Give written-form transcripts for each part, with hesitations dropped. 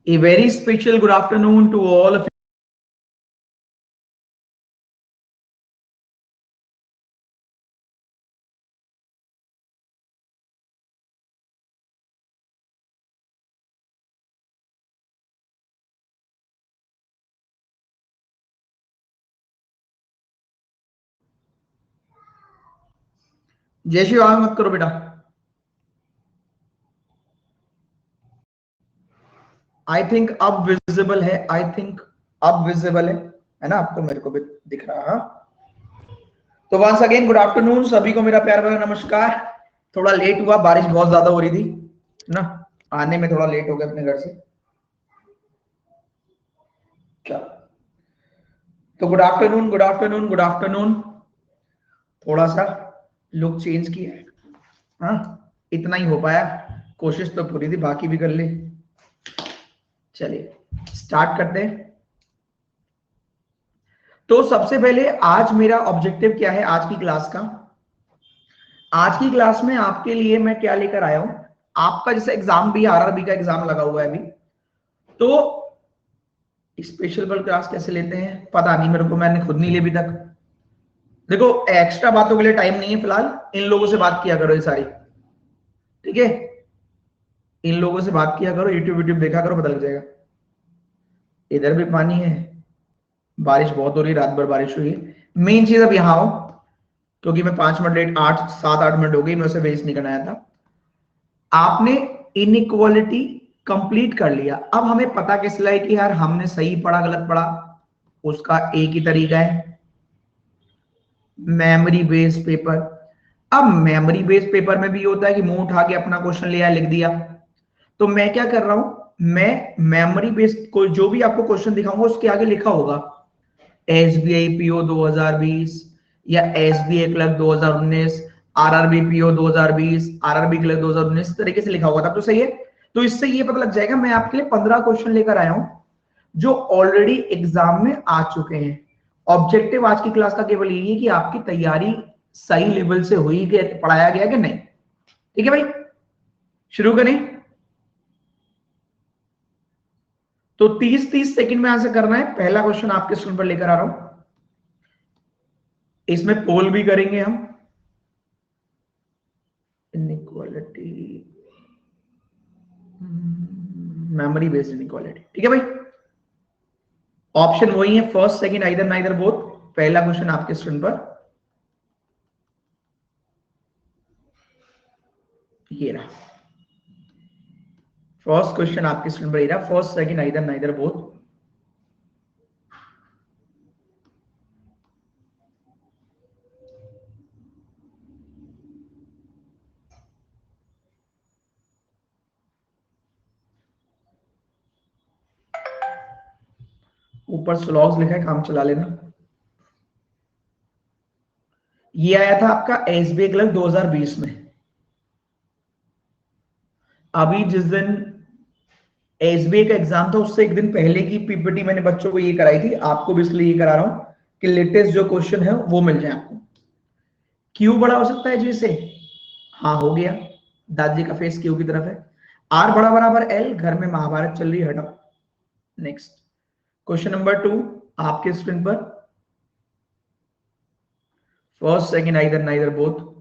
A very special good afternoon to all of you. जय श्री राम मत करो बेटा। आई थिंक अब विजिबल है, आई थिंक अब विजिबल है ना? अब तो मेरे को भी दिख रहा है। तो वंस अगेन गुड आफ्टरनून सभी को, मेरा प्यार भरा नमस्कार। थोड़ा लेट हुआ, बारिश बहुत ज्यादा हो रही थी ना, आने में थोड़ा लेट हो गया अपने घर से। क्या तो good afternoon, good afternoon, good afternoon. थोड़ा सा लुक चेंज किया है, हाँ इतना ही हो पाया, कोशिश तो पूरी थी, बाकी भी कर ले। चलिए स्टार्ट करते हैं। तो सबसे पहले आज मेरा ऑब्जेक्टिव क्या है आज की क्लास का? आज की क्लास में आपके लिए मैं क्या लेकर आया हूं, आपका जैसे एग्जाम भी, आरआरबी का एग्जाम लगा हुआ है अभी, तो स्पेशल बल क्लास कैसे लेते हैं पता नहीं मेरे को, मैंने खुद नहीं ली अभी तक। देखो एक्स्ट्रा बातों के लिए टाइम नहीं है फिलहाल, इन लोगों से बात किया करो ये सारी, ठीक है? इन लोगों से बात किया करो, यूट्यूब यूट्यूब देखा करो, पता लग जाएगा। इधर भी पानी है, बारिश बहुत हो रही है, रात भर बारिश हुई है। मेन चीज अब यहाँ हो, क्योंकि मैं 5 मिनट लेट, 8 7 8 मिनट हो गई, मैं उसे वेस्ट नहीं करना आया था। आपने इनइक्वालिटी कंप्लीट कर लिया, अब हमें पता किस चला है कि यार हमने सही पढ़ा गलत पढ़ा। उसका एक ही तरीका है, मेमोरी बेस्ड पेपर। अब मेमोरी बेस्ड पेपर में भी होता है कि मुंह उठा के अपना क्वेश्चन लिया लिख दिया। तो मैं क्या कर रहा हूं, मैं मेमोरी बेस्ड को जो भी आपको क्वेश्चन दिखाऊंगा उसके आगे लिखा होगा एसबीआई पीओ 2020 या SBI clerk 2019, RRB PO 2020, RRB clerk 2019, इस तरीके से लिखा होगा, तब तो सही है। तो इससे ये पता लग जाएगा मैं आपके लिए 15 क्वेश्चन लेकर आया हूं जो ऑलरेडी एग्जाम में आ चुके हैं। ऑब्जेक्टिव आज की क्लास का केवल यही है कि आपकी तैयारी सही लेवल से हुई, कि पढ़ाया गया कि नहीं। ठीक है भाई, शुरू करें। तो 30-30 सेकंड में आंसर करना है। पहला क्वेश्चन आपके स्क्रीन पर लेकर आ रहा हूं, इसमें पोल भी करेंगे हम। इनइक्वालिटी, मेमोरी बेस्ड इनइक्वालिटी, ठीक है भाई। ऑप्शन वही है, first second either neither both. पहला क्वेश्चन आपके स्क्रीन पर ये रहा, फर्स्ट क्वेश्चन आपके स्क्रीन पर ये रहा, first second either neither both. ऊपर स्लॉग्स लिखा है, काम चला लेना। ये आया था आपका एसबीआई क्लर्क 2020 में। अभी जिस दिन एसबीआई का एग्जाम था उससे एक दिन पहले की पीपीटी मैंने बच्चों को ये कराई थी, आपको भी इसलिए ये करा रहा हूं कि लेटेस्ट जो क्वेश्चन है वो मिल जाए आपको। क्यू बड़ा हो सकता है जी से, हाँ हो गया, दादी का फेस क्यू की तरफ है। आर बड़ा बराबर एल, घर में महाभारत चल रही है, हटाओ। नेक्स्ट क्वेश्चन नंबर 2 आपके स्क्रीन पर, first second either neither both.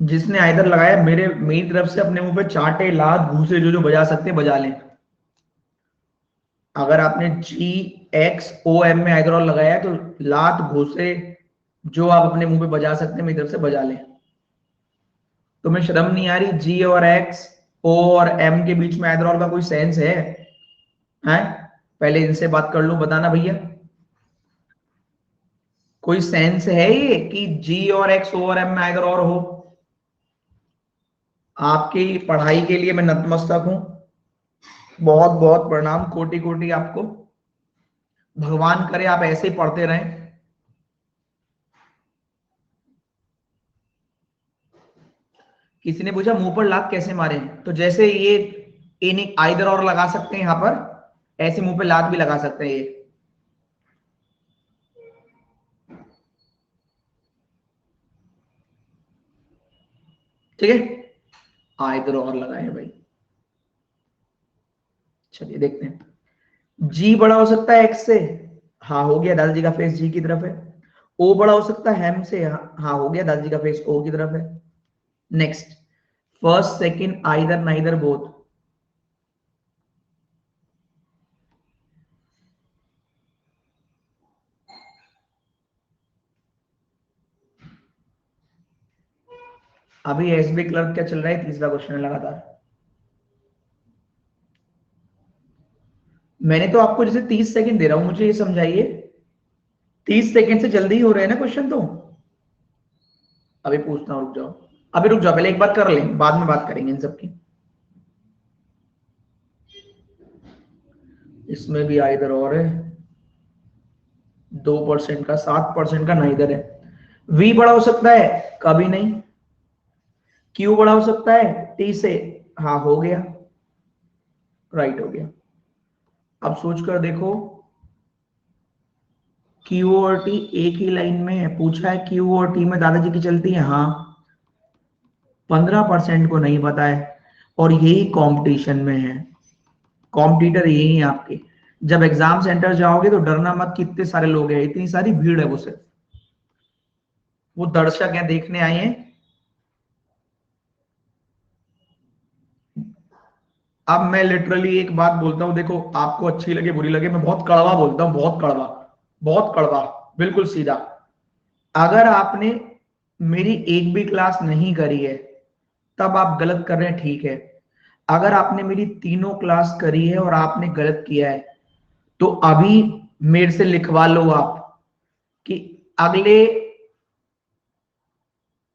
जिसने आइदर लगाया मेरी तरफ से अपने मुंह पे चाटे लात घूसे जो जो बजा सकते बजा लें। अगर आपने जी एक्स ओ एम में आइदर और लगाया है तो लात घूसे जो आप अपने मुंह पे बजा सकते हैं मेरी तरफ से बजा लें। तुम्हें शर्म नहीं आ रही? जी और एक्स, ओ और एम के बीच में आइदर और का कोई सेंस है? हैं? पहले इनसे बात कर लो, बताना भैया कोई सेंस है ये कि जी और एक्स, ओ और एम में आइदर और हो? आपकी पढ़ाई के लिए मैं नतमस्तक हूं, बहुत बहुत प्रणाम, कोटि कोटि आपको। भगवान करे आप ऐसे ही पढ़ते रहें। किसी ने पूछा मुंह पर लात कैसे मारे, तो जैसे ये इन आइदर और लगा सकते हैं यहां पर, ऐसे मुंह पे लात भी लगा सकते हैं ये। ठीक है, आइदर और लगाए भाई। चलिए देखते हैं, जी बड़ा हो सकता है एक्स से, हाँ हो गया, दादाजी का फेस जी की तरफ है। ओ बड़ा हो सकता है हेम से, हाँ हो गया, दादाजी का फेस ओ की तरफ है। Next, first second either neither both, अभी एसबी क्लर्क क्या चल रहा है, तीसरा क्वेश्चन है लगातार। मैंने तो आपको जैसे 30 सेकंड दे रहा हूं, मुझे ये समझाइए, 30 सेकंड से जल्दी ही हो रहे हैं ना क्वेश्चन तो। अभी पूछता हूँ, रुक जाओ, अभी रुक जाओ, पहले एक बात कर लें, बाद में बात करेंगे इन सबकी। इसमें भी आइदर और है, 2% का, 7% का नाइदर है। वी बड़ा हो सकता है, कभी नहीं। क्यू बड़ा हो सकता है टी से, हाँ हो गया, राइट हो गया। अब सोच कर देखो, क्यू और टी एक ही लाइन में है, पूछा है क्यू और टी में दादाजी की चलती है, हाँ। 15% को नहीं पता है, और यही कंपटीशन में है, कॉम्पिटिटर यही है आपके। जब एग्जाम सेंटर जाओगे तो डरना मत, कितने सारे लोग हैं, इतनी सारी भीड़ है, वो सिर्फ वो दर्शक हैं, देखने आए हैं। अब मैं लिटरली एक बात बोलता हूं, देखो आपको अच्छी लगे बुरी लगे, मैं बहुत कड़वा बोलता हूं, बहुत कड़वा, बहुत कड़वा, बिल्कुल सीधा। अगर आपने मेरी एक भी क्लास नहीं करी है तब आप गलत कर रहे हैं, ठीक है। अगर आपने मेरी तीनों क्लास करी है और आपने गलत किया है, तो अभी मेरे से लिखवा लो आप कि अगले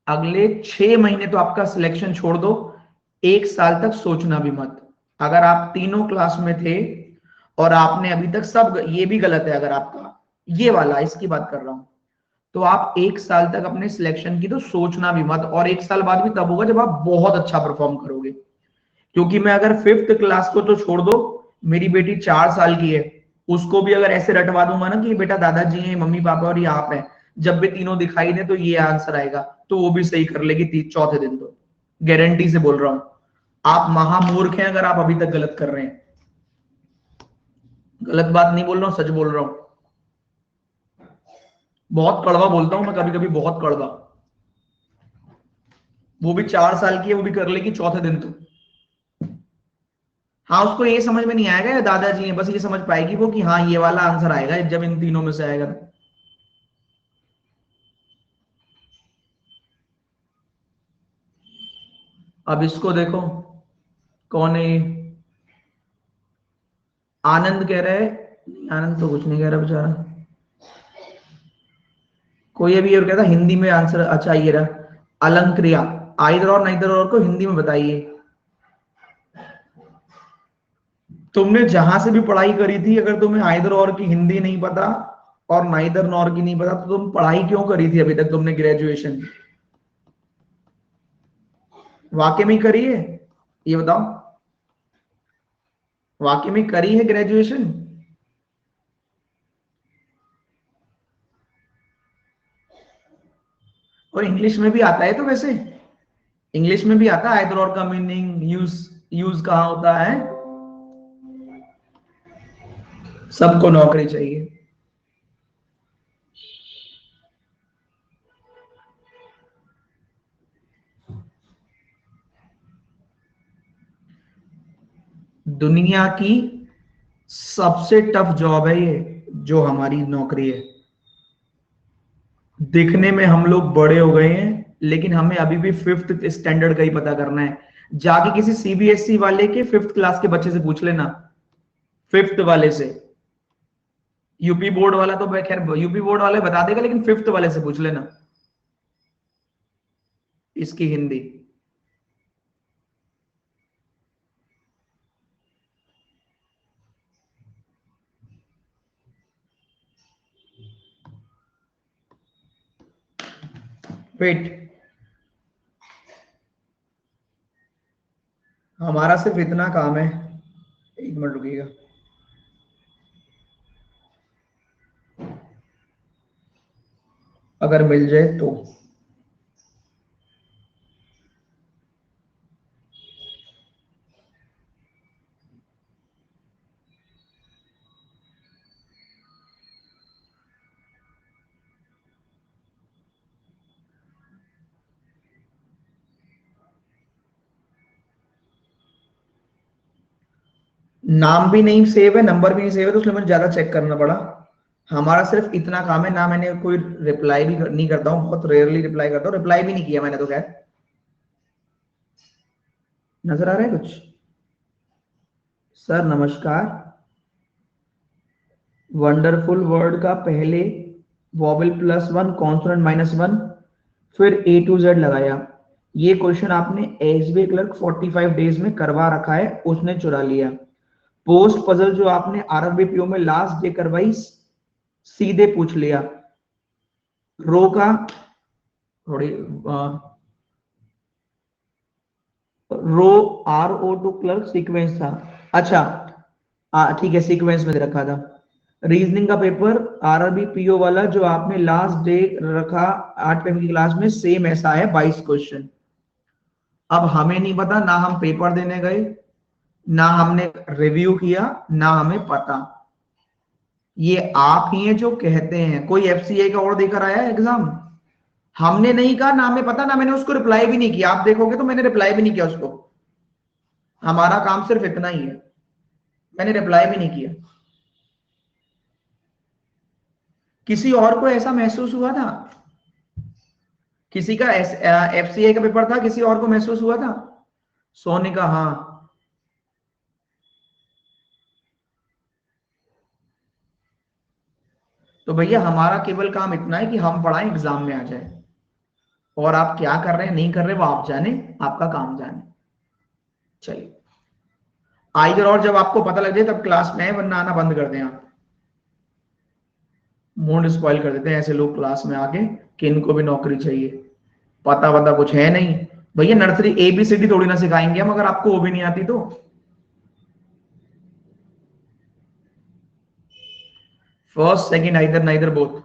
अगले 6 महीने तो आपका सिलेक्शन छोड़ दो, एक साल तक सोचना भी मत। अगर आप तीनों क्लास में थे और आपने अभी तक सब, ये भी गलत है अगर आपका, ये वाला इसकी बात कर रहा हूं, तो आप एक साल तक अपने सिलेक्शन की तो सोचना भी मत, और एक साल बाद भी तब होगा जब आप बहुत अच्छा परफॉर्म करोगे। क्योंकि मैं अगर 5th क्लास को तो छोड़ दो, मेरी बेटी 4 साल की है, उसको भी अगर ऐसे रटवा दूंगा ना कि बेटा दादाजी हैं, मम्मी पापा और ये आप हैं, जब भी तीनों दिखाई दे तो ये आंसर आएगा, तो वो भी सही कर लेगी चौथे दिन तो, गारंटी से बोल रहा हूं। आप महामूर्ख हैं अगर आप अभी तक गलत कर रहे हैं, गलत बात नहीं बोल रहा हूं, सच बोल रहा हूं। बहुत कड़वा बोलता हूं मैं कभी कभी, बहुत कड़वा। वो भी 4 साल की है, वो भी कर लेगी चौथे दिन तो। हाँ उसको ये समझ में नहीं आएगा या दादाजी है, बस ये समझ पाएगी वो कि हाँ ये वाला आंसर आएगा जब इन तीनों में से आएगा। अब इसको देखो, कौन है ये? आनंद कह रहा है, नहीं आनंद तो कुछ नहीं कह रहा बेचारा। कोई अभी और कहता हिंदी में आंसर, अच्छा ये रहा, अलंक्रिया, आइदर और नाइदर और को हिंदी में बताइए। तुमने जहां से भी पढ़ाई करी थी, अगर तुम्हें आइदर और की हिंदी नहीं पता और नाइदर नॉर की नहीं पता, तो तुम पढ़ाई क्यों करी थी अभी तक तुमने ग्रेजुएशन? वाकई में करी है, ये बताओ, वाकई में करी है ग्रेजुएशन? और इंग्लिश में भी आता है तो वैसे, इंग्लिश में भी आता है आइदर और का मीनिंग, यूज यूज कहाँ होता है। सबको नौकरी चाहिए। दुनिया की सबसे टफ जॉब है ये, जो हमारी नौकरी है। दिखने में हम लोग बड़े हो गए हैं, लेकिन हमें अभी भी 5th स्टैंडर्ड का ही पता करना है। जाके किसी सीबीएसई वाले के 5th क्लास के बच्चे से पूछ लेना, 5th वाले से। यूपी बोर्ड वाला तो खैर यूपी बोर्ड वाले बता देगा, लेकिन 5th वाले से पूछ लेना इसकी हिंदी। वेट, हमारा सिर्फ इतना काम है, 1 मिनट रुकिएगा। अगर मिल जाए तो नाम भी नहीं सेव है, नंबर भी नहीं सेव है, तो इसलिए मुझे ज्यादा चेक करना पड़ा। हमारा सिर्फ इतना काम है ना, मैंने कोई रिप्लाई भी नहीं करता हूँ, बहुत रेयरली रिप्लाई करता हूँ, रिप्लाई भी नहीं किया मैंने तो। खैर नजर आ रहा है कुछ? सर नमस्कार। वंडरफुल वर्ड का पहले वॉवल +1, कॉन्सोनेंट -1, फिर A to Z लगाया। ये क्वेश्चन आपने एसबीआई क्लर्क 45 डेज में करवा रखा है, उसने चुरा लिया। पोस्ट पजल जो आपने आरआरबीपीओ में लास्ट डे करवाई, सीधे पूछ लिया। रो का थोड़ी रो RO2 क्लर्क सीक्वेंस था। अच्छा ठीक है, सीक्वेंस में दे रखा था। रीजनिंग का पेपर आरआरबी पीओ वाला जो आपने लास्ट डे रखा 8 PM की क्लास में, सेम ऐसा है 22 क्वेश्चन। अब हमें नहीं पता, ना हम पेपर देने गए, ना हमने रिव्यू किया, ना हमें पता। ये आप ही हैं जो कहते हैं। कोई एफसीए का और देकर आया है एग्जाम? हमने नहीं कहा, ना हमें पता, ना मैंने उसको रिप्लाई भी नहीं किया। आप देखोगे तो मैंने रिप्लाई भी नहीं किया उसको। हमारा काम सिर्फ इतना ही है, मैंने रिप्लाई भी नहीं किया। किसी और को ऐसा महसूस हुआ था? किसी का एफसीए का पेपर था, किसी और को महसूस हुआ था? सोने का हाँ। तो भैया हमारा केवल काम इतना है कि हम पढ़ाएं, एग्जाम में आ जाए। और आप क्या कर रहे हैं नहीं कर रहे वो आप जाने, आपका काम जाने। चलिए आइगर, और जब आपको पता लग जाए तब क्लास में है, वरना आना बंद कर दें आप। मूड स्पॉइल कर देते हैं ऐसे लोग क्लास में आके कि इनको भी नौकरी चाहिए। पता वता कुछ है नहीं। भैया नर्सरी ABCD थोड़ी ना सिखाएंगे हम, अगर आपको वो भी नहीं आती तो। First second either neither both.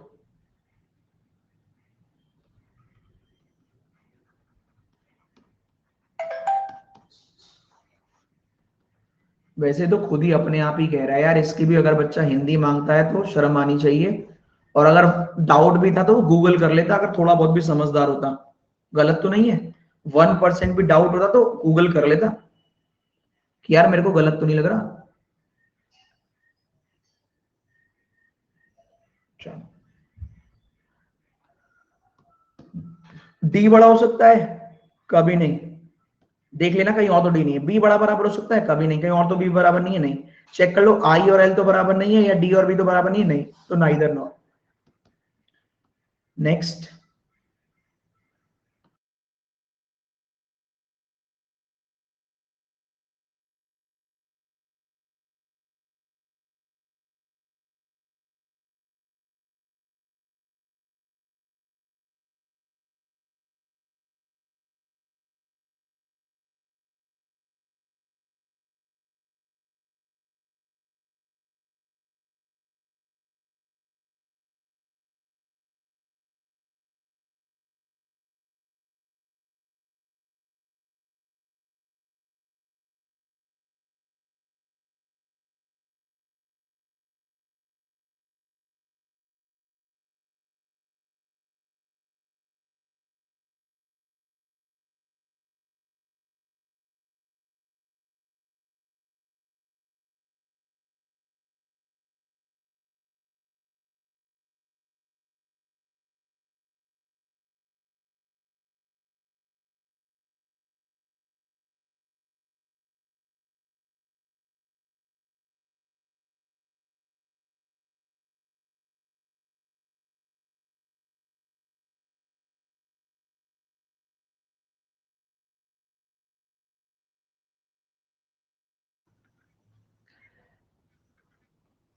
वैसे तो खुद ही अपने आप ही कह रहा है यार, इसकी भी अगर बच्चा हिंदी मांगता है तो शर्म आनी चाहिए। और अगर डाउट भी था तो गूगल कर लेता, अगर थोड़ा बहुत भी समझदार होता। गलत तो नहीं है। 1% भी डाउट होता तो गूगल कर लेता कि यार मेरे को गलत तो नहीं लग रहा। डी बड़ा हो सकता है? कभी नहीं। देख लेना कहीं और तो डी नहीं है। बी बड़ा बराबर हो सकता है? कभी नहीं। कहीं और तो बी बराबर नहीं है? नहीं। चेक कर लो, आई और एल तो बराबर नहीं है, या डी और बी तो बराबर नहीं है? नहीं। तो नाइदर नॉट। नेक्स्ट।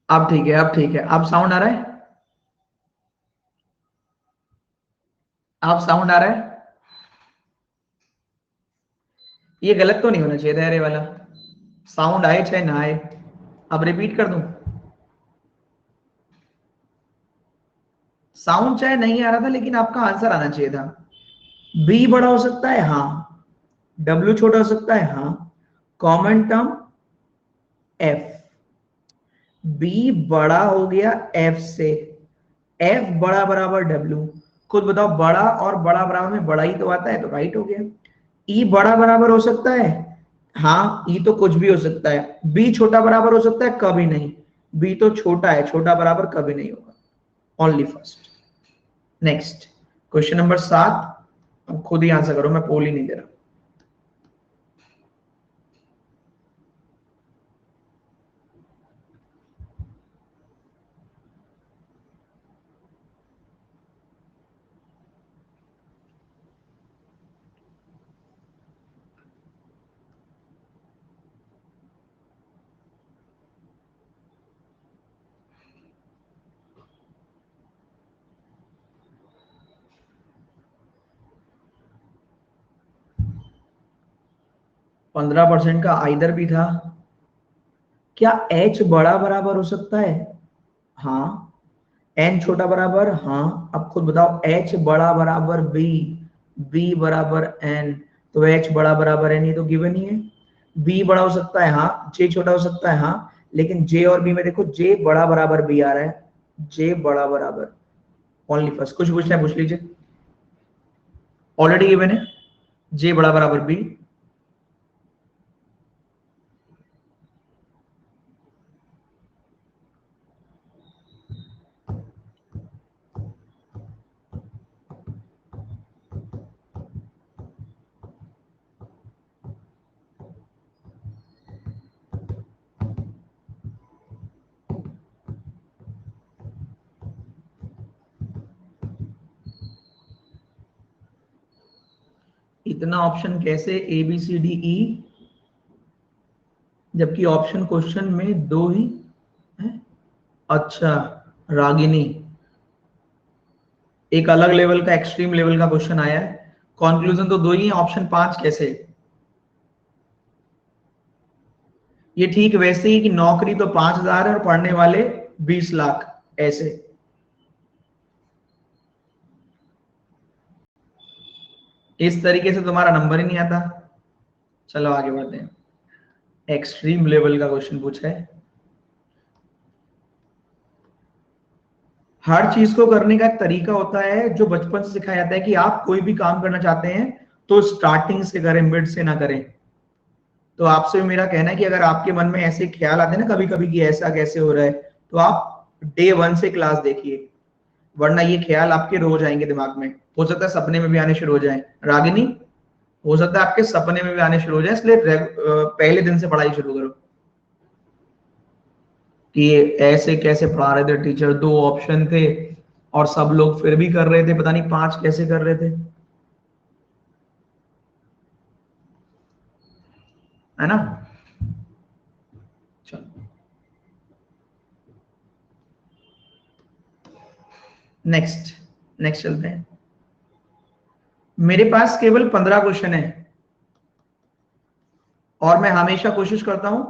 अब ठीक है, अब ठीक है। अब साउंड आ रहा है? अब साउंड आ रहा है? ये गलत तो नहीं होना चाहिए था यार ये वाला। साउंड आए चाहे ना आए। अब रिपीट कर दूं? साउंड चाहे नहीं आ रहा था, लेकिन आपका आंसर आना चाहिए था। बी बड़ा हो सकता है हाँ। डब्ल्यू छोटा हो सकता है हाँ। Common term F. बी बड़ा हो गया एफ से। एफ बड़ा बराबर डब्ल्यू। खुद बताओ, बड़ा और बड़ा बराबर में बड़ा ही तो आता है, तो राइट हो गया। ई बड़ा बराबर हो सकता है हाँ, ई तो कुछ भी हो सकता है, बी छोटा बराबर हो सकता है, कभी नहीं, बी तो छोटा है, छोटा बराबर कभी नहीं होगा, only first. Next question number 7, अब खुद ही आंसर करो, मैं पोल ही नहीं दे रहा। पंद्रह परसेंट का आइदर भी था। क्या एच बड़ा बराबर हो सकता है? हाँ। एन छोटा बराबर, हाँ। अब खुद बताओ, एच बड़ा बराबर बी, बी बराबर एन, तो एच बड़ा बराबर एन, ये तो गिवन ही है। बी बड़ा हो सकता है, हाँ। जे छोटा हो सकता है, हाँ। लेकिन जे और बी में देखो, जे बड़ा बराबर बी आ रहा है, जे बड़ा बराबर, ओनली फर्स्ट। कुछ पूछना है पूछ लीजिए, ऑलरेडी गिवन है, जे बड़ा बराबर बी। इतना ऑप्शन कैसे, A B C D E, जबकि ऑप्शन क्वेश्चन में दो ही है? अच्छा, रागिनी, एक अलग लेवल का, एक्सट्रीम लेवल का क्वेश्चन आया है। कंक्लूजन तो दो ही है, ऑप्शन 5 कैसे? ये ठीक वैसे ही कि नौकरी तो 5,000 है और पढ़ने वाले 20 लाख, ऐसे। इस तरीके से तुम्हारा नंबर ही नहीं आता। चलो आगे बढ़ते हैं, एक्सट्रीम लेवल का क्वेश्चन पूछा है। हर चीज को करने का एक तरीका होता है जो बचपन से सिखाया जाता है कि आप कोई भी काम करना चाहते हैं तो स्टार्टिंग से करें, मिड से ना करें। तो आपसे भी मेरा कहना है कि अगर आपके मन में ऐसे ख्याल आते हैं ना कभी कभी कि ऐसा कैसे हो रहा है, तो आप डे 1 से क्लास देखिए, वरना ये ख्याल आपके रोज आएंगे दिमाग में। हो सकता है सपने में भी आने शुरू हो जाए, रागिनी, हो सकता है आपके सपने में भी आने शुरू हो जाए, इसलिए पहले दिन से पढ़ाई शुरू करो। कि ये ऐसे कैसे पढ़ा रहे थे टीचर, दो ऑप्शन थे और सब लोग फिर भी कर रहे थे, पता नहीं पांच कैसे कर रहे थे, है ना। चलो नेक्स्ट, नेक्स्ट चलते हैं। मेरे पास केवल 15 क्वेश्चन है और मैं हमेशा कोशिश करता हूं,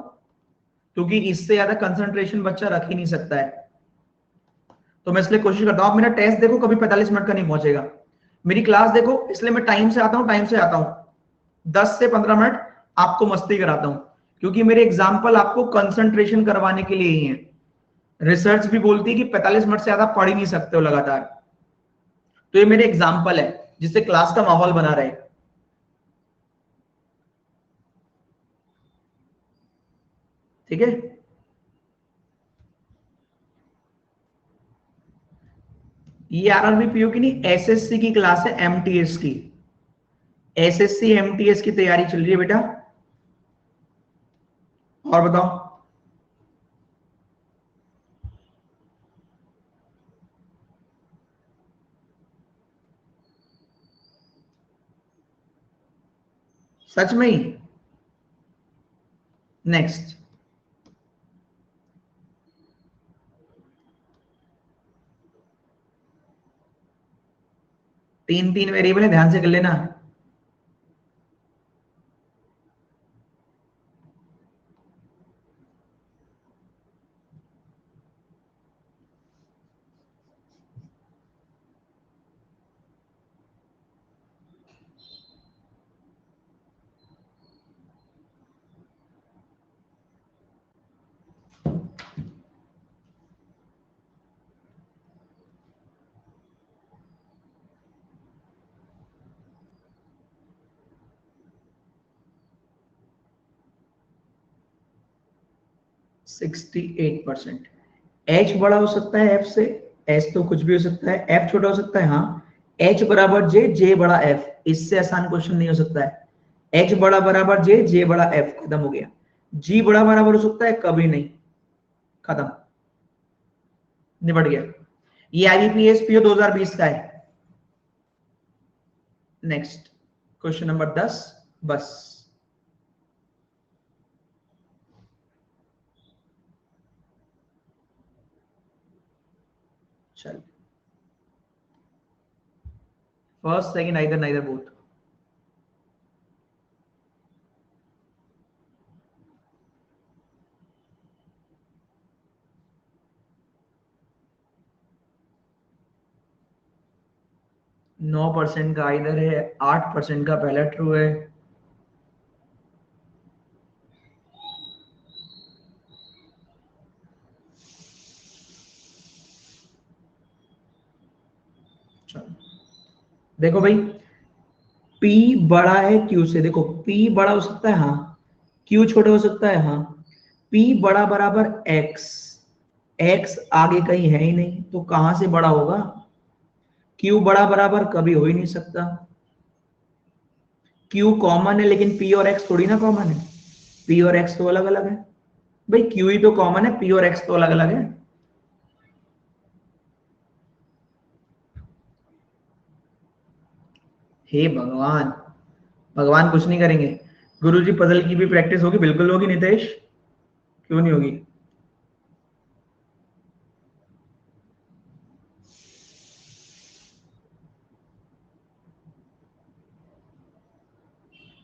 क्योंकि इससे ज्यादा कंसंट्रेशन बच्चा रख ही नहीं सकता है, तो मैं इसलिए कोशिश करता हूं। आप मेरा टेस्ट देखो, कभी 45 मिनट का नहीं पहुंचेगा। मेरी क्लास देखो, इसलिए मैं टाइम से आता हूं, टाइम से आता हूं। 10 से 15 मिनट आपको मस्ती कराता हूं, क्योंकि मेरे एग्जाम्पल आपको कंसंट्रेशन करवाने के लिए ही है। रिसर्च भी बोलती है कि 45 मिनट से ज्यादा पढ़ ही नहीं सकते हो लगातार। तो ये मेरे एग्जाम्पल है जिससे क्लास का माहौल बना रहे। ठीक है, ये आरआरबी पीओ की नहीं, एसएससी की क्लास है, एमटीएस की। एसएससी एमटीएस की तैयारी चल रही है बेटा। और बताओ, सच में ही। नेक्स्ट, तीन तीन वेरिएबल है, ध्यान से कर लेना। 68%। H बड़ा हो सकता है F से, H तो कुछ भी हो सकता है, F छोटा हो सकता है, हाँ। H बराबर J, J बड़ा F, इससे आसान क्वेश्चन नहीं हो सकता है। H बड़ा बराबर J, J बड़ा F, खत्म हो गया। G बड़ा बराबर हो सकता है, कभी नहीं, खत्म, निपट गया। ये IBPS PO 2020 का है। नेक्स्ट क्वेश्चन नंबर 10, बस। चल, first second either neither both. नौ परसेंट का आइदर है, 8% का पहला ट्रू है। चलो देखो भाई, P बड़ा है Q से, देखो P बड़ा हो सकता है, हाँ। Q छोटा हो सकता है, हाँ। P बड़ा बराबर X, X आगे कहीं है ही नहीं, तो कहां से बड़ा होगा? Q बड़ा बराबर कभी हो ही नहीं सकता। Q कॉमन है, लेकिन P और X थोड़ी ना कॉमन है, P और X तो अलग अलग है। भाई Q ही तो कॉमन है, P और X तो अलग अलग है। हे भगवान, भगवान कुछ नहीं करेंगे। गुरुजी पजल की भी प्रैक्टिस होगी, बिल्कुल होगी नितेश, क्यों नहीं होगी।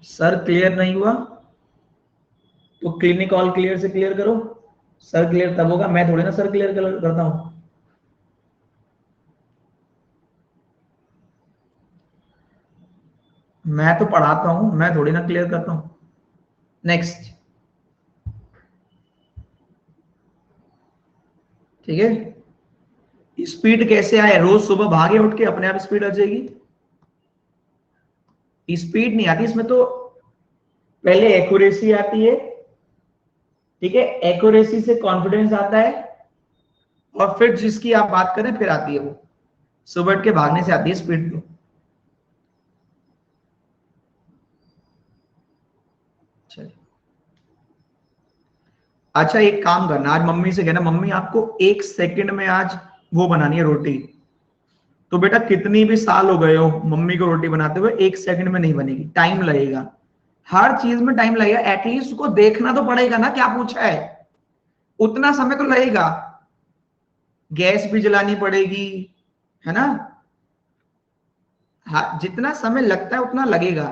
सर क्लियर नहीं हुआ तो क्लिनिक ऑल क्लियर से क्लियर करो। सर क्लियर तब होगा, मैं थोड़ी ना सर क्लियर करता हूं। मैं तो पढ़ाता हूं, मैं थोड़ी ना क्लियर करता हूं। नेक्स्ट, ठीक है। स्पीड कैसे आए? रोज सुबह भागे उठ के अपने आप स्पीड आ जाएगी। स्पीड नहीं आती इसमें, तो पहले एक्यूरेसी आती है, ठीक है। एक्यूरेसी से कॉन्फिडेंस आता है, और फिर जिसकी आप बात करें फिर आती है वो, सुबह उठ के भागने से आती है स्पीड तो। चलिए, अच्छा एक काम करना, आज मम्मी से कहना, मम्मी आपको 1 सेकंड में आज वो बनानी है रोटी। तो बेटा कितनी भी साल हो गए हो मम्मी को रोटी बनाते हुए, 1 सेकंड में नहीं बनेगी, टाइम लगेगा। हर चीज में टाइम लगेगा, एटलीस्ट उसको देखना तो पड़ेगा ना क्या पूछा है, उतना समय तो लगेगा। गैस भी जलानी पड़ेगी, है ना। हाँ, जितना समय लगता है उतना लगेगा।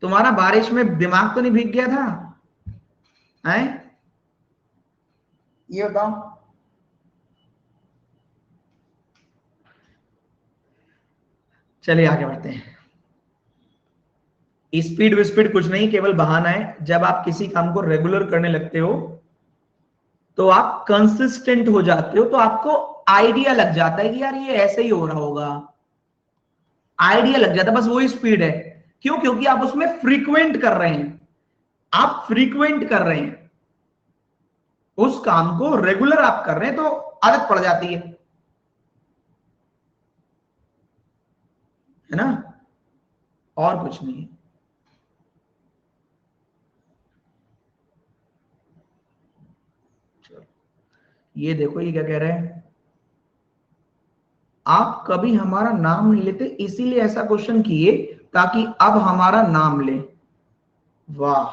तुम्हारा बारिश में दिमाग तो नहीं भीग गया था? हैं, ये बताओ। चलिए आगे बढ़ते हैं। स्पीड विस्पीड कुछ नहीं, केवल बहाना है। जब आप किसी काम को रेगुलर करने लगते हो तो आप कंसिस्टेंट हो जाते हो, तो आपको आइडिया लग जाता है कि यार ये ऐसे ही हो रहा होगा, आइडिया लग जाता है, बस वही स्पीड है। क्यों? क्योंकि आप उसमें फ्रीक्वेंट कर रहे हैं, आप फ्रीक्वेंट कर रहे हैं, उस काम को रेगुलर आप कर रहे हैं, तो आदत पड़ जाती है ना, और कुछ नहीं। ये देखो ये क्या कह रहे हैं, आप कभी हमारा नाम नहीं लेते इसीलिए ऐसा क्वेश्चन किए ताकि अब हमारा नाम ले। वाह,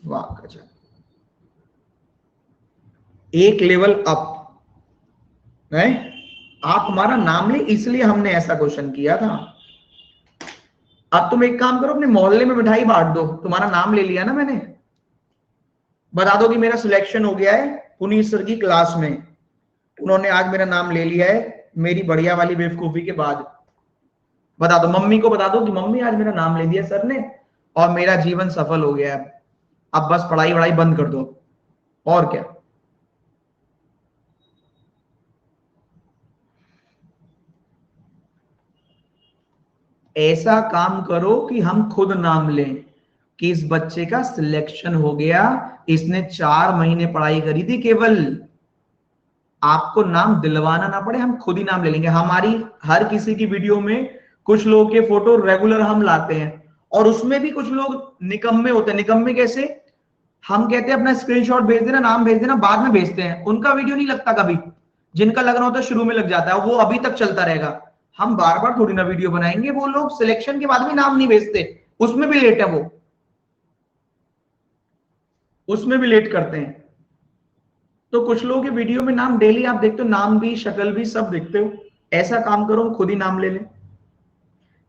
वाह गजब, एक लेवल अप है। आप हमारा नाम ले इसलिए हमने ऐसा क्वेश्चन किया था। अब तुम एक काम करो, अपने मोहल्ले में मिठाई बांट दो, तुम्हारा नाम ले लिया ना मैंने, बता दो कि मेरा सिलेक्शन हो गया है पुनीत सर की क्लास में, उन्होंने आज मेरा नाम ले लिया है, मेरी बढ़िया वाली बेवकूफी के बाद। बता दो, मम्मी को बता दो कि मम्मी आज मेरा नाम ले दिया सर ने, और मेरा जीवन सफल हो गया है, अब बस पढ़ाई वढ़ाई बंद कर दो, और क्या। ऐसा काम करो कि हम खुद नाम लें कि इस बच्चे का सिलेक्शन हो गया, इसने 4 महीने पढ़ाई करी थी केवल। आपको नाम दिलवाना ना पड़े, हम खुद ही नाम ले लेंगे। हमारी हर किसी की वीडियो में कुछ लोगों के फोटो रेगुलर हम लाते हैं, और उसमें भी कुछ लोग निकम्मे होते हैं। निकम्मे कैसे? हम कहते हैं अपना स्क्रीनशॉट भेज देना, नाम भेज देना, बाद में भेजते हैं, उनका वीडियो नहीं लगता कभी। जिनका लगना होता है शुरू में लग जाता है, वो अभी तक चलता रहेगा। हम बार बार थोड़ी ना वीडियो बनाएंगे। वो लोग सिलेक्शन के बाद भी नाम नहीं भेजते, उसमें भी लेट है, वो उसमें भी लेट करते हैं। तो कुछ लोगों के वीडियो में नाम डेली आप देखते हो, नाम भी शक्ल भी सब देखते हो। ऐसा काम करो, खुद ही नाम ले लें।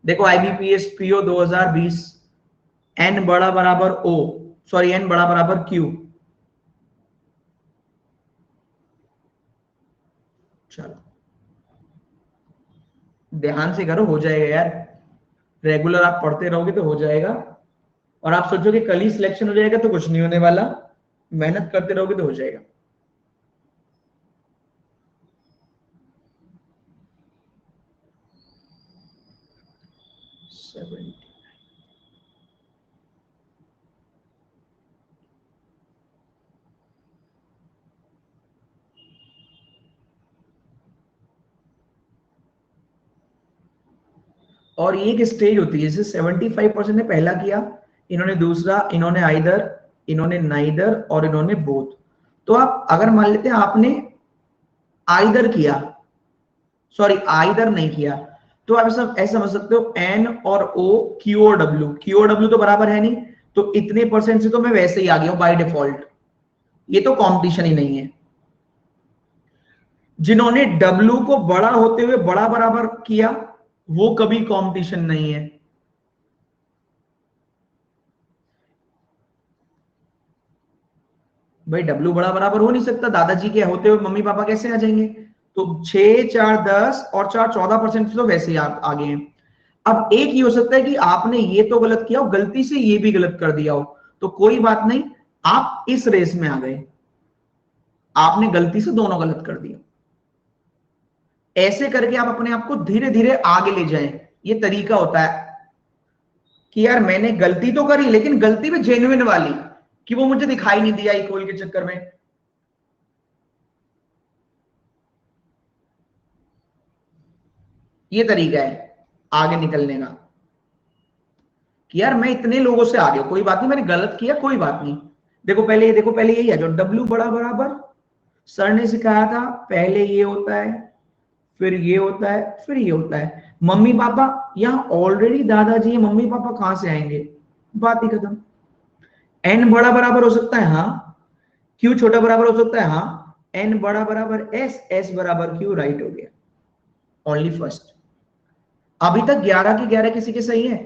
देखो IBPS PO 2020, एन बड़ा बराबर ओ, सॉरी एन बड़ा बराबर क्यू। चलो ध्यान से करो, हो जाएगा यार। रेगुलर आप पढ़ते रहोगे तो हो जाएगा। और आप सोचोगे कल ही सिलेक्शन हो जाएगा, तो कुछ नहीं होने वाला। मेहनत करते रहोगे तो हो जाएगा। और ये एक स्टेज होती है, जैसे 75% ने पहला किया, इन्होंने दूसरा, इन्होंने आइदर, इन्होंने नाइदर, और इन्होंने बोथ। तो आप अगर मान लेते हैं आपने आइदर किया, सॉरी आइदर नहीं किया, तो आप ऐसा समझ सकते हो एन और ओ, क्यू और डब्ल्यू। क्यू और डब्ल्यू तो बराबर है नहीं, तो इतने परसेंट से तो मैं वैसे ही आ गया हूं बाय डिफॉल्ट। ये तो कंपटीशन ही नहीं है। जिन्होंने डब्ल्यू को बड़ा होते हुए बड़ा बराबर किया, वो कभी कंपटीशन नहीं है। भाई डब्ल्यू बड़ा बराबर हो नहीं सकता, दादाजी के होते हुए मम्मी पापा कैसे आ जाएंगे? तो 6 4 10 और 4 14% तो वैसे ही आगे हैं। अब एक ये हो सकता है कि आपने ये तो गलत किया हो, गलती से ये भी गलत कर दिया हो, तो कोई बात नहीं, आप इस रेस में आ गए। आपने गलती से दोनों गलत कर दिया। ऐसे करके आप अपने आप को धीरे धीरे आगे ले जाएं। ये तरीका होता है कि यार मैंने गलती तो करी, लेकिन गलती भी जेन्युइन वाली, कि वो मुझे दिखाई नहीं दिया इक्वल के चक्कर में। ये तरीका है आगे निकलने का, कि यार मैं इतने लोगों से आ गया, कोई बात नहीं, मैंने गलत किया, कोई बात नहीं। देखो पहले यही है, जो डब्ल्यू बड़ा बराबर सर ने सिखाया था, पहले ये होता है, फिर ये होता है, फिर ये होता है। मम्मी पापा, यहाँ ऑलरेडी दादाजी, मम्मी पापा कहां से आएंगे? बात ही खत्म। एन बड़ा बराबर हो सकता है, हाँ। क्यू छोटा बराबर हो सकता है, हाँ। एन बड़ा बराबर एस, एस बराबर क्यू, राइट हो गया। Only first. अभी तक 11 के 11 किसी के सही है?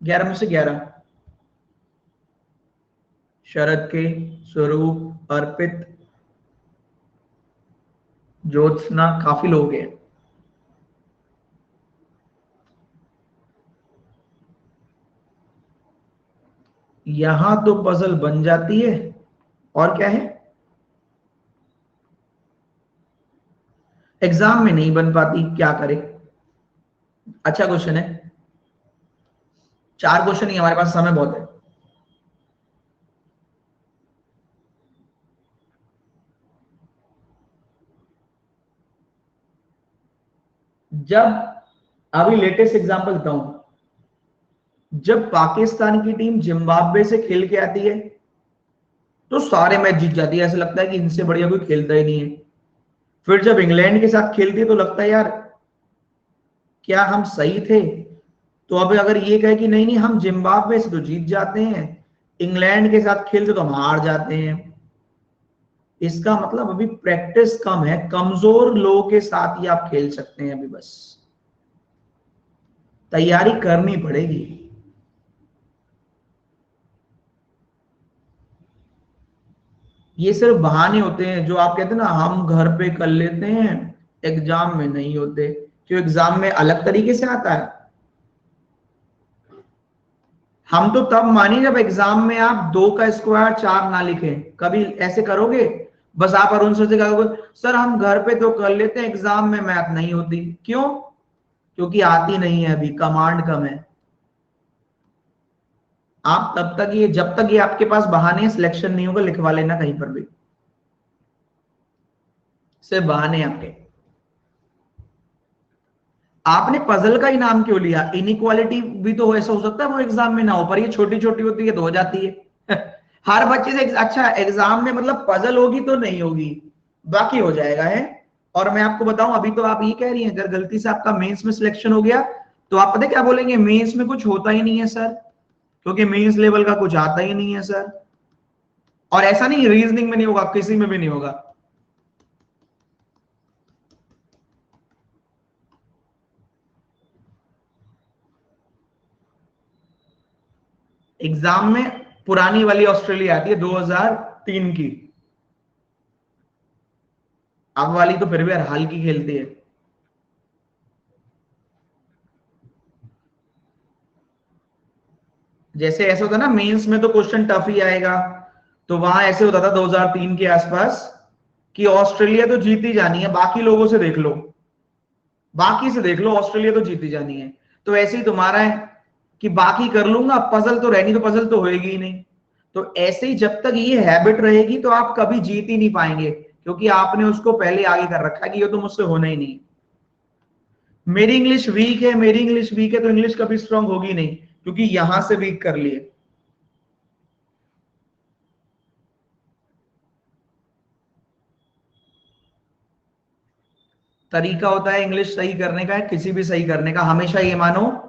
11 में से 11। शरद के, स्वरूप, अर्पित, ज्योत्सना, काफी लोग हैं। यहां तो पजल बन जाती है। और क्या है? एग्जाम में नहीं बन पाती, क्या करे? अच्छा क्वेश्चन है। 4 क्वेश्चन ही हमारे पास, समय बहुत है। जब, अभी लेटेस्ट एग्जांपल देता हूं, जब पाकिस्तान की टीम जिम्बाब्वे से खेल के आती है, तो सारे मैच जीत जाती है, ऐसा लगता है कि इनसे बढ़िया कोई खेलता ही नहीं है। फिर जब इंग्लैंड के साथ खेलती है, तो लगता है यार क्या हम सही थे? तो अब अगर ये कहे कि नहीं नहीं हम जिम्बाब्वे से तो जीत जाते हैं, इंग्लैंड के साथ खेलते तो हम हार जाते हैं, इसका मतलब अभी प्रैक्टिस कम है। कमजोर लोगों के साथ ही आप खेल सकते हैं अभी, बस तैयारी करनी पड़ेगी। ये सिर्फ बहाने होते हैं, जो आप कहते हैं ना हम घर पे कर लेते हैं, एग्जाम में नहीं होते। क्यों? एग्जाम में अलग तरीके से आता है। हम तो तब मानिए जब एग्जाम में आप 2 का स्क्वायर 4 ना लिखें। कभी ऐसे करोगे? बस आप अरुण सर से कहोगे सर हम घर पे तो कर लेते हैं, एग्जाम में मैथ नहीं होती। क्यों? क्योंकि आती नहीं है, अभी कमांड कम है। आप तब तक ये, जब तक ये आपके पास बहाने सिलेक्शन नहीं होगा, लिखवा लेना कहीं पर भी, सिर्फ बहाने आपके। आपने पजल का ही नाम क्यों लिया? इनइक्वालिटी भी तो ऐसा हो सकता है वो एग्जाम में ना हो, पर ये छोटी छोटी होती है तो हो जाती है। हर बच्चे से अच्छा एग्जाम में मतलब पजल होगी तो नहीं होगी, बाकी हो जाएगा है। और मैं आपको बताऊं, अभी तो आप ये कह रही हैं अगर गलती से आपका मेंस में सिलेक्शन हो गया तो आप पता है क्या बोलेंगे? मेंस में कुछ होता ही नहीं है सर, क्योंकि मेंस लेवल का कुछ आता ही नहीं है सर। और ऐसा नहीं, रीजनिंग में नहीं होगा, किसी में भी नहीं होगा। एग्जाम में पुरानी वाली ऑस्ट्रेलिया आती है 2003 की, अब वाली तो फिर भी हर हाल की खेलती है। जैसे ऐसा होता है ना मेंस में तो क्वेश्चन टफ ही आएगा, तो वहां ऐसे होता था 2003 के आसपास कि ऑस्ट्रेलिया तो जीती जानी है, बाकी लोगों से देख लो, बाकी से देख लो, ऑस्ट्रेलिया तो जीती जानी है। तो ऐसे ही तुम्हारा है कि बाकी कर लूंगा, पजल तो रहनी, तो पजल तो होएगी ही नहीं। तो ऐसे ही जब तक ये हैबिट रहेगी तो आप कभी जीत ही नहीं पाएंगे, क्योंकि आपने उसको पहले आगे कर रखा है कि ये तो मुझसे होना ही नहीं। मेरी इंग्लिश वीक है, मेरी इंग्लिश वीक है, तो इंग्लिश कभी स्ट्रांग होगी नहीं, क्योंकि यहां से वीक कर लिए। तरीका होता है इंग्लिश सही करने का, किसी भी सही करने का, हमेशा ये मानो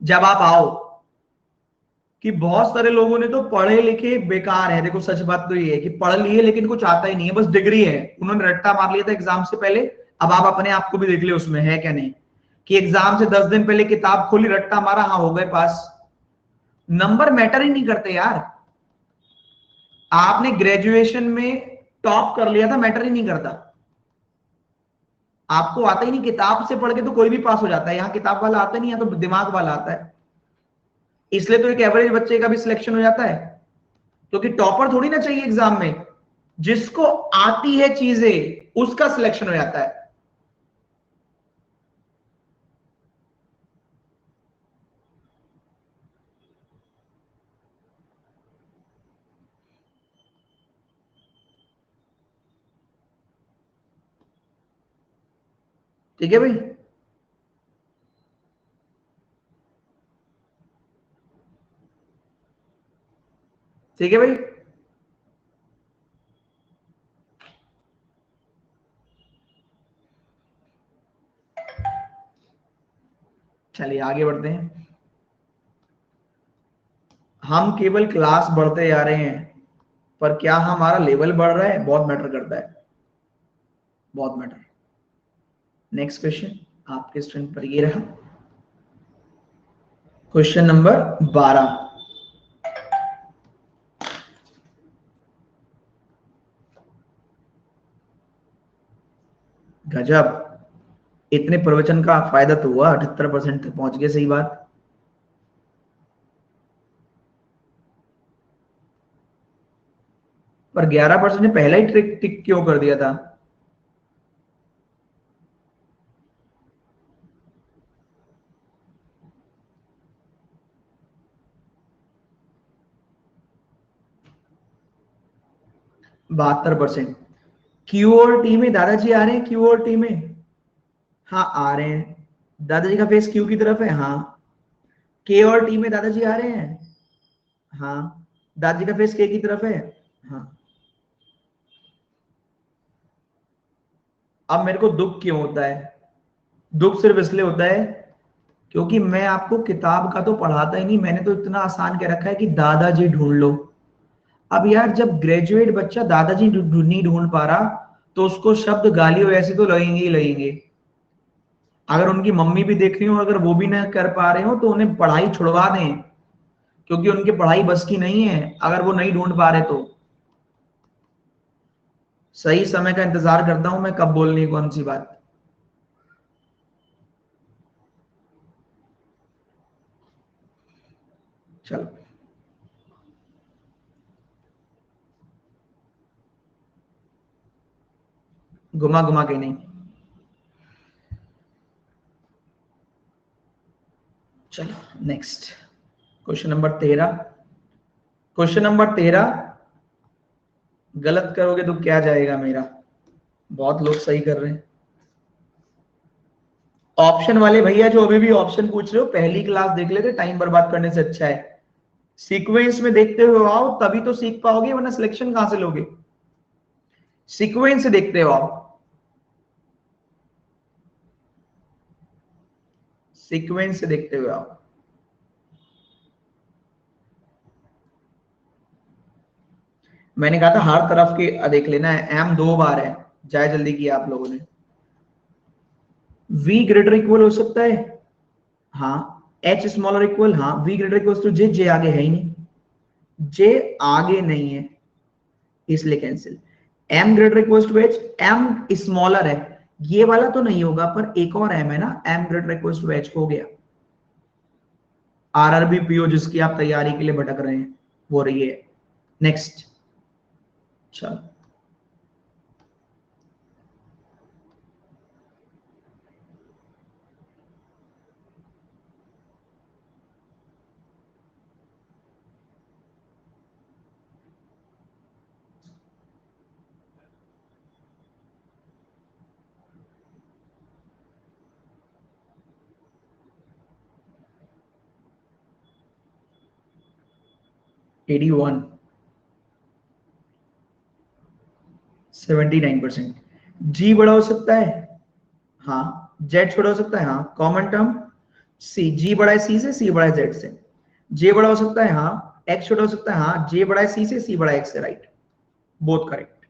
जब आप आओ कि बहुत सारे लोगों ने तो पढ़े लिखे बेकार है। देखो सच बात तो ये है कि पढ़ लिए लेकिन कुछ आता ही नहीं है, बस डिग्री है, उन्होंने रट्टा मार लिया था एग्जाम से पहले। अब आप अपने आप को भी देख लियो उसमें है क्या नहीं, कि एग्जाम से 10 दिन पहले किताब खोली, रट्टा मारा, हाँ हो गए पास। नंबर मैटर ही नहीं करते यार। आपने ग्रेजुएशन में टॉप कर लिया था, मैटर ही नहीं करता। आपको आता ही नहीं, किताब से पढ़ के तो कोई भी पास हो जाता है, यहाँ किताब वाला आता नहीं है, तो दिमाग वाला आता है। इसलिए तो एक एवरेज बच्चे का भी सिलेक्शन हो जाता है, क्योंकि टॉपर थोड़ी ना चाहिए एग्जाम में, जिसको आती है चीजें उसका सिलेक्शन हो जाता है। ठीक है भाई, ठीक है भाई। चलिए आगे बढ़ते हैं। हम केवल क्लास बढ़ते जा रहे हैं, पर क्या हमारा लेवल बढ़ रहा है? बहुत मैटर करता है, बहुत मैटर। नेक्स्ट क्वेश्चन आपके स्क्रीन पर ये रहा, क्वेश्चन नंबर 12। गजब, इतने प्रवचन का फायदा तो हुआ, 78% तक पहुंच गए, सही बात। पर 11% ने पहला ही ट्रिक टिक क्यों कर दिया था? 72%। क्यू और टी में दादाजी आ रहे हैं, क्यू और टी में, हाँ आ रहे हैं। दादाजी का फेस क्यू की तरफ है, हाँ। के और टी में दादाजी आ रहे हैं, हाँ। दादाजी का फेस के की तरफ है, हाँ। अब मेरे को दुख क्यों होता है? दुख सिर्फ इसलिए होता है क्योंकि मैं आपको किताब का तो पढ़ाता ही नहीं, मैंने तो इतना आसान कह रखा है कि दादाजी ढूंढ लो। अब यार जब ग्रेजुएट बच्चा दादाजी नहीं ढूंढ पा रहा, तो उसको शब्द गालियों ऐसे तो लगेंगे ही लगेंगे। अगर उनकी मम्मी भी देख रही हो, अगर वो भी ना कर पा रहे हो, तो उन्हें पढ़ाई छुड़वा दें, क्योंकि उनकी पढ़ाई बस की नहीं है अगर वो नहीं ढूंढ पा रहे तो। सही समय का इंतजार करता हूं मैं, कब बोलनी है कौन सी बात। चलो, घुमा घुमा के नहीं। चलो next question number 13। Question number 13 गलत करोगे तो क्या जाएगा मेरा? बहुत लोग सही कर रहे हैं। ऑप्शन वाले भैया जो अभी भी ऑप्शन पूछ रहे हो, पहली क्लास देख लेते, टाइम बर्बाद करने से अच्छा है सीक्वेंस में देखते हुए आओ, तभी तो सीख पाओगे, वरना सिलेक्शन कहां से लोगे? सीक्वेंस से देखते हो आओ, सीक्वेंस से देखते हुए आओ। मैंने कहा था हर तरफ के देख लेना है। एम 2 बार है, जाए जल्दी किया आप लोगों ने। v ग्रेटर इक्वल हो सकता है, हाँ। h स्मॉलर इक्वल, हाँ। v greater equal to J, J आगे है ही नहीं, जे आगे नहीं है इसलिए cancel. m greater equal to h, m smaller है, ये वाला तो नहीं होगा, पर एक और m है ना, m greater equal to h हो गया। आरआरबी पीओ जिसकी आप तैयारी के लिए भटक रहे हैं वो रही है। नेक्स्ट चलो, एटी वन 79%। जी बड़ा हो सकता है, हाँ। जेड छोटा हो सकता है, हाँ। कॉमन टर्म सी, जी बड़ा है सी से, सी बड़ा है जेड से। जे बड़ा हो सकता है, हाँ। एक्स छोटा हो सकता है, हाँ। जे बड़ा है सी से, सी बड़ा है एक्स से, राइट। Both correct.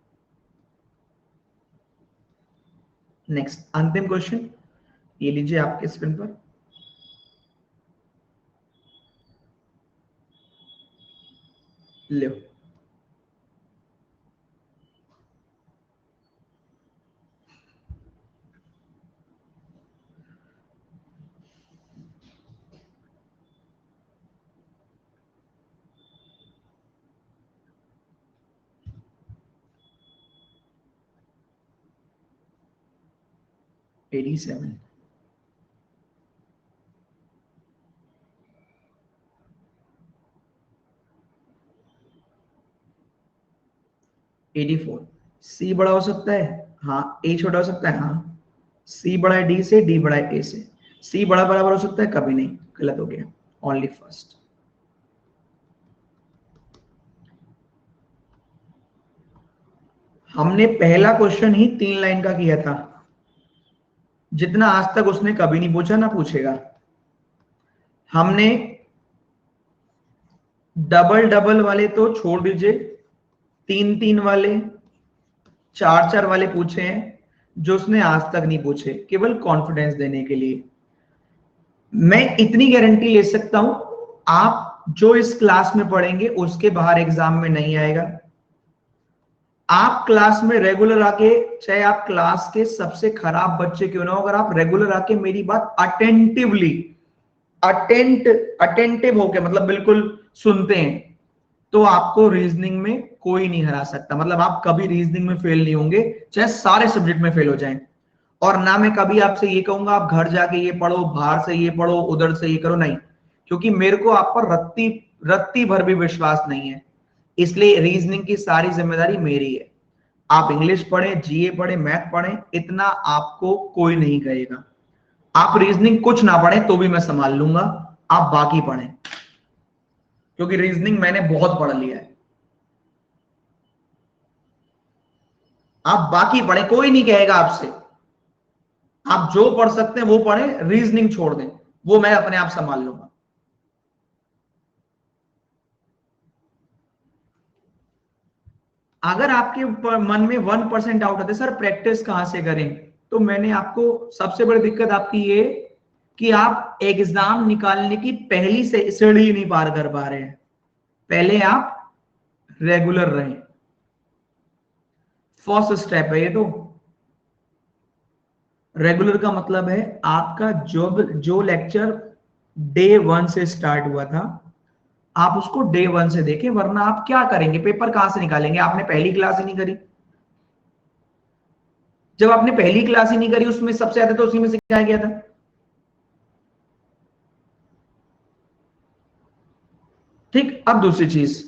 नेक्स्ट अंतिम क्वेश्चन, ये लीजिए आपके स्क्रीन पर। लो, एटी सेवन। 84। सी बड़ा हो सकता है, हाँ। ए छोटा हो सकता है, हाँ। सी बड़ा है डी से, डी बड़ा है ए से। सी बड़ा बराबर हो सकता है, कभी नहीं, गलत हो गया। Only first. हमने पहला क्वेश्चन ही 3 लाइन का किया था, जितना आज तक उसने कभी नहीं पूछा ना पूछेगा। हमने डबल डबल वाले तो छोड़ दीजिए, 3 3 वाले, 4 4 वाले पूछे हैं, जो उसने आज तक नहीं पूछे, केवल कॉन्फिडेंस देने के लिए। मैं इतनी गारंटी ले सकता हूं, आप जो इस क्लास में पढ़ेंगे उसके बाहर एग्जाम में नहीं आएगा। आप क्लास में रेगुलर आके, चाहे आप क्लास के सबसे खराब बच्चे क्यों ना हो, अगर आप रेगुलर आके मेरी बात अटेंटिवली, अटेंटिव होके, मतलब बिल्कुल सुनते हैं, तो आपको रीजनिंग में कोई नहीं हरा सकता। मतलब आप कभी रीजनिंग में फेल नहीं होंगे, चाहे सारे सब्जेक्ट में फेल हो जाएं। और ना मैं कभी आपसे ये कहूंगा आप घर जाके ये पढ़ो, बाहर से ये पढ़ो, उधर से ये करो, नहीं। क्योंकि मेरे को आप पर रत्ती रत्ती भर भी विश्वास नहीं है, इसलिए रीजनिंग की सारी जिम्मेदारी मेरी है। आप इंग्लिश पढ़ें, जीए पढ़ें, मैथ पढ़ें, इतना आपको कोई नहीं कहेगा। आप रीजनिंग कुछ ना पढ़ें तो भी मैं संभाल लूंगा, आप बाकी पढ़ें, क्योंकि रीजनिंग मैंने बहुत पढ़ लिया है। आप बाकी पढ़ें, कोई नहीं कहेगा आपसे। आप जो पढ़ सकते हैं वो पढ़ें, रीजनिंग छोड़ दें, वो मैं अपने आप संभाल लूंगा। अगर आपके मन में 1% डाउट आता है सर प्रैक्टिस कहां से करें, तो मैंने आपको, सबसे बड़ी दिक्कत आपकी ये कि आप एग्जाम निकालने की पहली से सीढ़ी नहीं पार कर पा रहे हैं। पहले आप रेगुलर रहें, फर्स्ट स्टेप है ये। तो रेगुलर का मतलब है आपका जो लेक्चर डे 1 से स्टार्ट हुआ था, आप उसको डे 1 से देखें, वरना आप क्या करेंगे, पेपर कहां से निकालेंगे? आपने पहली क्लास ही नहीं करी। जब आपने पहली क्लास ही नहीं करी, उसमें सबसे ज्यादा तो उसी में सिखाया गया था। ठीक, अब दूसरी चीज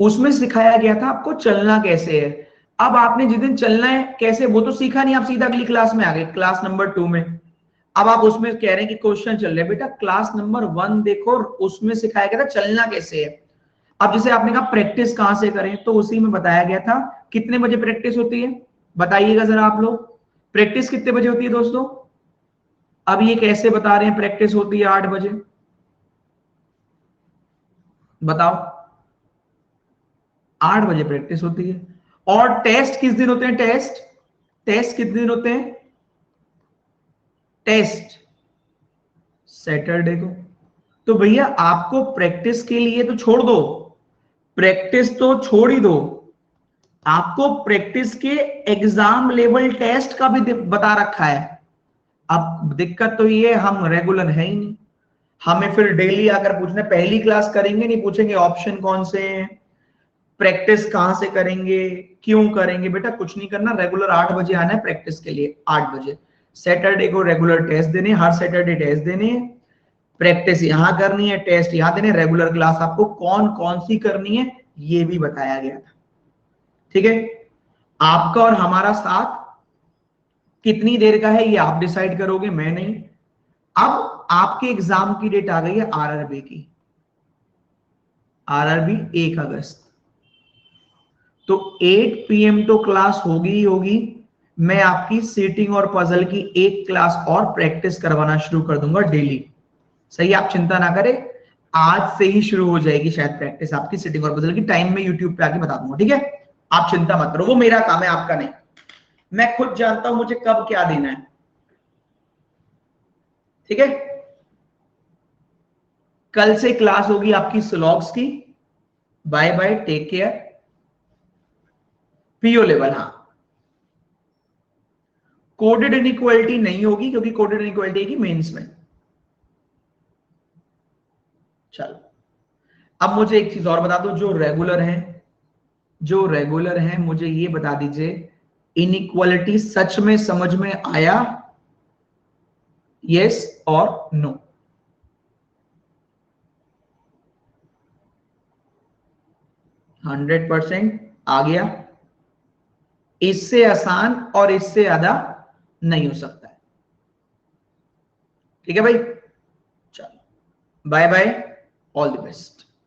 उसमें सिखाया गया था आपको चलना कैसे है। अब आपने जिस दिन चलना है कैसे वो तो सीखा नहीं, आप सीधा अगली क्लास में आ गए, क्लास नंबर 2 में। अब आप उसमें कह रहे हैं कि क्वेश्चन चल रहे, बेटा क्लास नंबर 1 देखो, उसमें सिखाया गया था चलना कैसे है। अब जैसे आपने कहा प्रैक्टिस कहां से करें, तो उसी में बताया गया था कितने बजे प्रैक्टिस होती है, बताइएगा जरा आप लोग, प्रैक्टिस कितने बजे होती है दोस्तों। अब ये कैसे बता रहे हैं प्रैक्टिस होती है 8 बजे, बताओ। 8 बजे प्रैक्टिस होती है। और टेस्ट किस दिन होते हैं, टेस्ट, टेस्ट कितने दिन होते हैं, टेस्ट सैटरडे को। तो भैया आपको प्रैक्टिस के लिए तो छोड़ दो, प्रैक्टिस तो छोड़ ही दो, आपको प्रैक्टिस के एग्जाम लेवल टेस्ट का भी बता रखा है। अब दिक्कत तो ये हम रेगुलर है ही नहीं, हमें फिर डेली आकर पूछना, पहली क्लास करेंगे नहीं, पूछेंगे ऑप्शन कौन से हैं, प्रैक्टिस कहां से करेंगे, क्यों करेंगे। बेटा कुछ नहीं करना, रेगुलर 8 बजे आना है प्रैक्टिस के लिए, 8 बजे। सैटरडे को रेगुलर टेस्ट देने, हर सैटरडे टेस्ट देने, प्रैक्टिस यहां करनी है, टेस्ट यहां देने, रेगुलर क्लास आपको कौन कौन सी करनी है ये भी बताया गया था। ठीक है, आपका और हमारा साथ कितनी देर का है ये आप डिसाइड करोगे, मैं नहीं। अब आपके एग्जाम की डेट आ गई है आरआरबी की, आरआरबी 1 अगस्त, तो 8 PM तो क्लास होगी ही होगी। मैं आपकी सीटिंग और पजल की एक क्लास और प्रैक्टिस करवाना शुरू कर दूंगा डेली, सही, आप चिंता ना करें, आज से ही शुरू हो जाएगी शायद प्रैक्टिस आपकी सीटिंग और पजल की, टाइम में यूट्यूब पे आके बता दूंगा, ठीक है। आप चिंता मत करो, वो मेरा काम है आपका नहीं, मैं खुद जानता हूं मुझे कब क्या देना है, ठीक है। कल से क्लास होगी आपकी स्लॉग्स की, bye bye, take care. PO level, हाँ, कोडेड इनइक्वालिटी नहीं होगी क्योंकि कोडेड इनइक्वालिटी की मेंस में। चलो, अब मुझे एक चीज और बता दो, जो रेगुलर है, जो रेगुलर है मुझे ये बता दीजिए, इनइक्वालिटी सच में समझ में आया, यस और नो। हंड्रेड परसेंट आ गया, इससे आसान और इससे ज्यादा नहीं हो सकता है, ठीक है भाई। चलो, bye bye, all the best.